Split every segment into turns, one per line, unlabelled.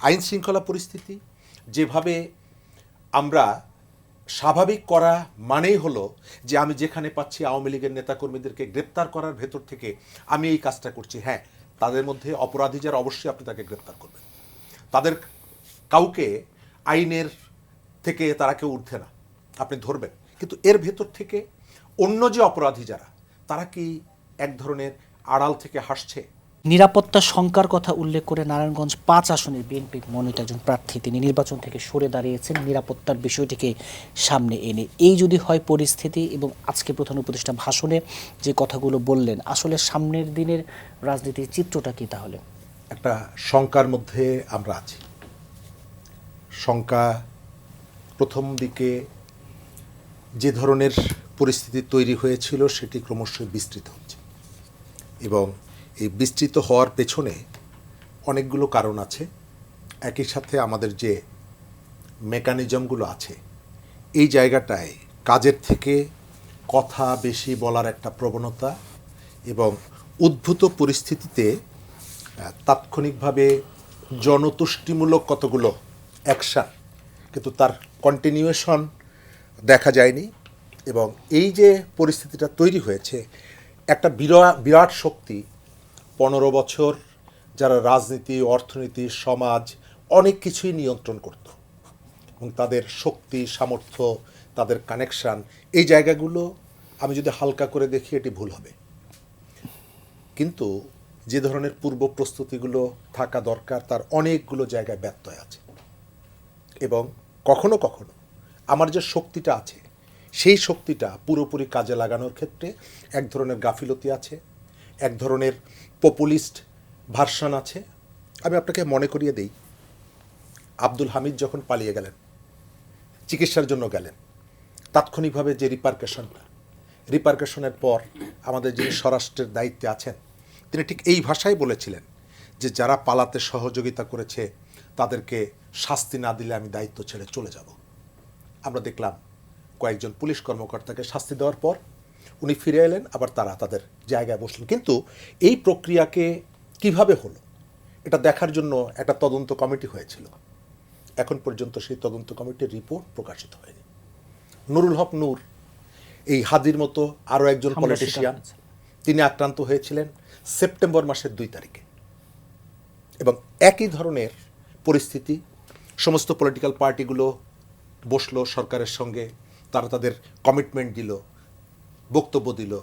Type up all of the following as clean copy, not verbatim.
আইন শৃঙ্খলা পরিস্থিতি যেভাবে আমরা স্বাভাবিক করা মানেই হলো যে আমি যেখানে পাচ্ছি আওয়ামী লীগের নেতাকর্মীদেরকে গ্রেপ্তার করার ভেতর থেকে আমি এই কাজটা করছি। হ্যাঁ, তাদের মধ্যে অপরাধী যারা অবশ্যই আপনি তাকে গ্রেপ্তার করবেন। তাদের কাউকে আইনের থেকে তারা কেউ ঊর্ধ্বে না, আপনি ধরবেন। কিন্তু এর ভেতর থেকে অন্য যে অপরাধী যারা, তারা কি এক ধরনের আড়াল থেকে হাসছে?
নিরাপত্তা শঙ্কার কথা উল্লেখ করে নারায়ণগঞ্জ ৫ আসনের বিএনপি মনোনীত একজন প্রার্থী তিনি নির্বাচন থেকে সরে দাঁড়িয়েছেন নিরাপত্তার বিষয়টিকে সামনে এনে। এই যদি হয় পরিস্থিতি এবং আজকে প্রধান উপদেষ্টা ভাষণে যে কথাগুলো বললেন, আসলে সামনের দিনের রাজনীতির চিত্রটা কি তাহলে?
একটা শঙ্কার মধ্যে আমরা আছি। শঙ্কা প্রথম দিকে যে ধরনের পরিস্থিতি তৈরি হয়েছিল সেটি ক্রমশ বিস্তৃত হচ্ছে, এবং এই বিস্তৃত হওয়ার পেছনে অনেকগুলো কারণ আছে। একই সাথে আমাদের যে মেকানিজমগুলো আছে, এই জায়গাটায় কাজের থেকে কথা বেশি বলার একটা প্রবণতা, এবং উদ্ভূত পরিস্থিতিতে তাৎক্ষণিকভাবে জনতুষ্টিমূলক কতগুলো অ্যাকশান, কিন্তু তার কন্টিনিউয়েশন দেখা যায়নি। এবং এই যে পরিস্থিতিটা তৈরি হয়েছে, একটা বিরাট শক্তি 15 বছর যারা রাজনীতি, অর্থনীতি, সমাজ অনেক কিছুই নিয়ন্ত্রণ করত, এবং তাদের শক্তি, সামর্থ্য, তাদের কানেকশান, এই জায়গাগুলো আমি যদি হালকা করে দেখি এটি ভুল হবে। কিন্তু যে ধরনের পূর্ব প্রস্তুতিগুলো থাকা দরকার, তার অনেকগুলো জায়গায় ব্যত্যয় আছে। এবং কখনো কখনো আমার যে শক্তিটা আছে, সেই শক্তিটা পুরোপুরি কাজে লাগানোর ক্ষেত্রে এক ধরনের গাফিলতি আছে, এক ধরনের পপুলিস্ট ভার্সন আছে। আমি আপনাকে মনে করিয়ে দিই, আব্দুল হামিদ যখন পালিয়ে গেলেন, চিকিৎসার জন্য গেলেন, তাৎক্ষণিকভাবে যে রিপারকেশনের পর আমাদের যিনি স্বরাষ্ট্রের দায়িত্বে আছেন, তিনি ঠিক এই ভাষায় বলেছিলেন যে যারা পালাতে সহযোগিতা করেছে তাদেরকে শাস্তি না দিলে আমি দায়িত্ব ছেড়ে চলে যাব। আমরা দেখলাম কয়েকজন পুলিশ কর্মকর্তাকে শাস্তি দেওয়ার পর উনি ফিরে এলেন, আবার তারা তাদের জায়গায় বসলেন। কিন্তু এই প্রক্রিয়াকে কিভাবে হলো এটা দেখার জন্য একটা তদন্ত কমিটি হয়েছিল। এখন পর্যন্ত সেই তদন্ত কমিটির রিপোর্ট প্রকাশিত হয়নি। নুরুল হক নূর, এই হাদির মতো আরও একজন পলিটিশিয়ান, তিনি আক্রান্ত হয়েছিলেন সেপ্টেম্বর মাসের 2 তারিখে। এবং একই ধরনের পরিস্থিতি, সমস্ত পলিটিক্যাল পার্টিগুলো বসলো সরকারের সঙ্গে, তারা তাদের কমিটমেন্ট দিল, বক্তব্য দিল,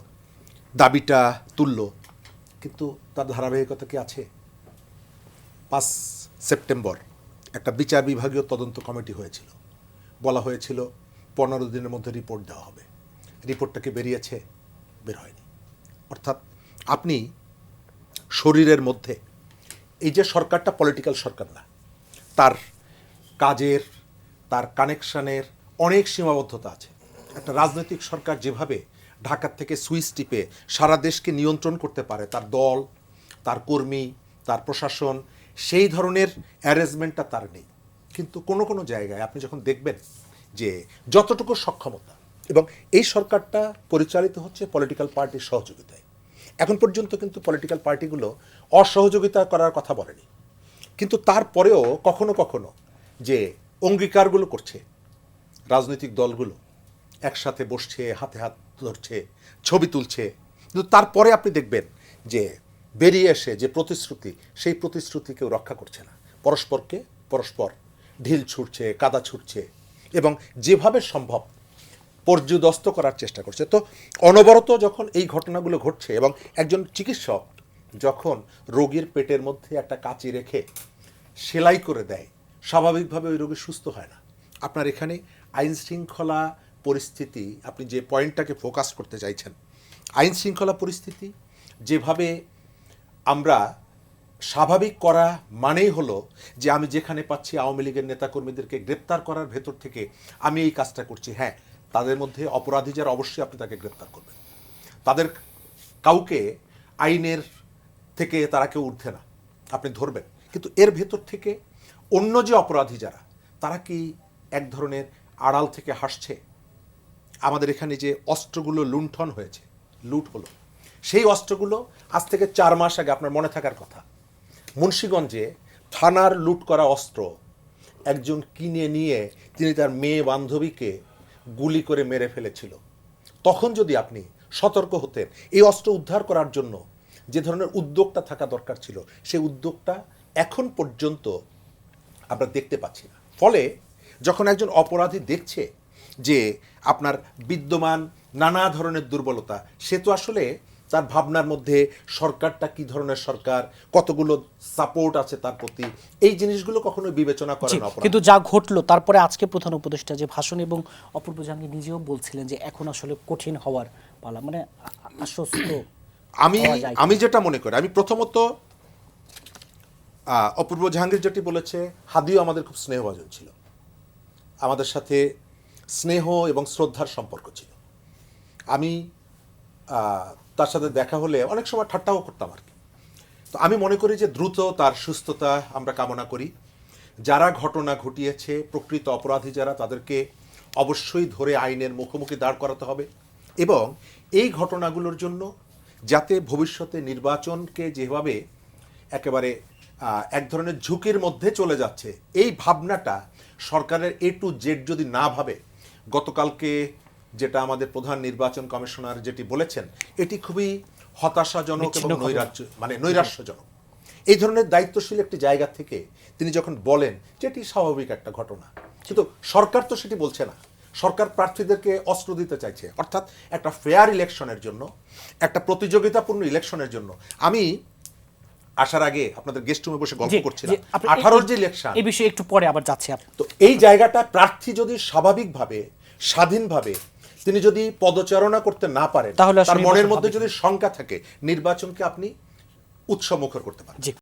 দাবিটা তুলল, কিন্তু তার ধারাবাহিকতা কি আছে? 5 সেপ্টেম্বর একটা বিচার বিভাগীয় তদন্ত কমিটি হয়েছিল, বলা হয়েছিল 15 দিনের মধ্যে রিপোর্ট দেওয়া হবে। রিপোর্টটা কি বেরিয়েছে? বের হয়নি। অর্থাৎ আপনি শরীরের মধ্যে, এই যে সরকারটা পলিটিক্যাল সরকার না, তার কাজের, তার কানেকশানের অনেক সীমাবদ্ধতা আছে। একটা রাজনৈতিক সরকার যেভাবে ঢাকার থেকে সুইচ টিপে সারা দেশকে নিয়ন্ত্রণ করতে পারে, তার দল, তার কর্মী, তার প্রশাসন, সেই ধরনের অ্যারেঞ্জমেন্টটা তার নেই। কিন্তু কোনো কোনো জায়গায় আপনি যখন দেখবেন যে যতটুকু সক্ষমতা, এবং এই সরকারটা পরিচালিত হচ্ছে পলিটিক্যাল পার্টির সহযোগিতায়। এখন পর্যন্ত কিন্তু পলিটিক্যাল পার্টিগুলো অসহযোগিতা করার কথা বলেনি, কিন্তু তারপরেও কখনো কখনো যে অঙ্গীকারগুলো করছে রাজনৈতিক দলগুলো, একসাথে বসছে, হাতে হাত ধরছে, ছবি তুলছে, কিন্তু তারপরে আপনি দেখবেন যে বেরিয়ে এসে যে প্রতিশ্রুতি, সেই প্রতিশ্রুতি কেউ রক্ষা করছে না। পরস্পর ঢিল ছুটছে, কাদা ছুটছে, এবং যেভাবে সম্ভব পর্যুদস্ত করার চেষ্টা করছে। তো অনবরত যখন এই ঘটনাগুলো ঘটছে, এবং একজন চিকিৎসক যখন রোগীর পেটের মধ্যে একটা কাঁচি রেখে সেলাই করে দেয়, স্বাভাবিকভাবে ওই রোগী সুস্থ হয় না। আপনার এখানে আইন শৃঙ্খলা পরিস্থিতি, আপনি যে পয়েন্টটাকে ফোকাস করতে চাইছেন, আইন শৃঙ্খলা পরিস্থিতি যেভাবে আমরা স্বাভাবিক করা মানেই হলো যে আমি যেখানে পাচ্ছি আওয়ামী লীগের নেতাকর্মীদেরকে গ্রেপ্তার করার ভেতর থেকে আমি এই কাজটা করছি। হ্যাঁ, তাদের মধ্যে অপরাধী যারা অবশ্যই আপনি তাকে গ্রেপ্তার করবেন। তাদের কাউকে আইনের থেকে তারা কেউ ঊর্ধ্বে না, আপনি ধরবেন। কিন্তু এর ভেতর থেকে অন্য যে অপরাধী যারা, তারা কি এক ধরনের আড়াল থেকে হাসছে? আমাদের এখানে যে অস্ত্রগুলো লুণ্ঠন হয়েছে, লুট হলো, সেই অস্ত্রগুলো আজ থেকে 4 মাস আগে আপনার মনে থাকার কথা, মুন্সিগঞ্জে থানার লুট করা অস্ত্র একজন কিনে নিয়ে তিনি তার মেয়ে বান্ধবীকে গুলি করে মেরে ফেলেছিল, তখন যদি আপনি সতর্ক হতেন, এই অস্ত্র উদ্ধার করার জন্য যে ধরনের উদ্যোগটা থাকা দরকার ছিল সেই উদ্যোগটা এখন পর্যন্ত আমরা দেখতে পাচ্ছি না। ফলে যখন একজন অপরাধী দেখছে যে আপনার বিদ্যমান নানা ধরনের দুর্বলতা, সে তো আসলে তার ভাবনার মধ্যে সরকারটা কি ধরনের সরকার, কতগুলো সাপোর্ট আছে তার প্রতি, এই জিনিসগুলো কখনো বিবেচনা করে
জি,
না অপরাধী।
কিন্তু যা ঘটলো তারপরে আজকে প্রধান উপদেষ্টা যে ভাষণ এবং অপূর্ব জাহাঙ্গীর নিজেও বলছিলেন যে এখন আসলে কঠিন হওয়ার পালা, মানে আশ্বস্ত
আমি
হওয়া যায়
আমি যেটা মনে করি, আমি প্রথমত অপূর্ব জাহাঙ্গীর যেটি বলেছে, হাদিও আমাদের খুব স্নেহভাজন ছিল, আমাদের সাথে স্নেহ এবং শ্রদ্ধার সম্পর্ক ছিল। আমি তার সাথে দেখা হলে অনেক সময় ঠাট্টাও করতাম আর কি। তো আমি মনে করি যে দ্রুত তার সুস্থতা আমরা কামনা করি। যারা ঘটনা ঘটিয়েছে, প্রকৃত অপরাধী যারা, তাদেরকে অবশ্যই ধরে আইনের মুখোমুখি দাঁড় করাতে হবে এবং এই ঘটনাগুলোর জন্য যাতে ভবিষ্যতে নির্বাচনকে যেভাবে একেবারে এক ধরনের ঝুঁকির মধ্যে চলে যাচ্ছে, এই ভাবনাটা সরকারের A to Z যদি না ভাবে, গতকালকে যেটা আমাদের প্রধান নির্বাচন কমিশনার যেটি বলেছেন, এটি খুবই হতাশাজনক এবং নৈরাশ্যজনক। এই ধরনের দায়িত্বশীল একটি জায়গা থেকে তিনি যখন বলেন যে এটি স্বাভাবিক একটা ঘটনা, কিন্তু সরকার তো সেটি বলছে না। সরকার প্রার্থীদেরকে অস্ত্র দিতে চাইছে, অর্থাৎ একটা ফেয়ার ইলেকশনের জন্য, একটা প্রতিযোগিতাপূর্ণ ইলেকশনের জন্য। আমি আসার আগে আপনাদের গেস্ট রুমে বসে গল্প করছিলাম 18 যে ইলেকশন,
এই বিষয়ে একটু পরে আবার যাচ্ছি।
তো এই জায়গাটা প্রার্থী যদি স্বাভাবিকভাবে স্বাধীনভাবে তিনি যদি পদচারণা করতে না পারেন,
তাহলে আসলে
তার মনের
নির্বাচন
মধ্যে
হবে
যদি শঙ্কা থাকে, নির্বাচনকে আপনি উৎসমুখর করতে পারেন।
জি।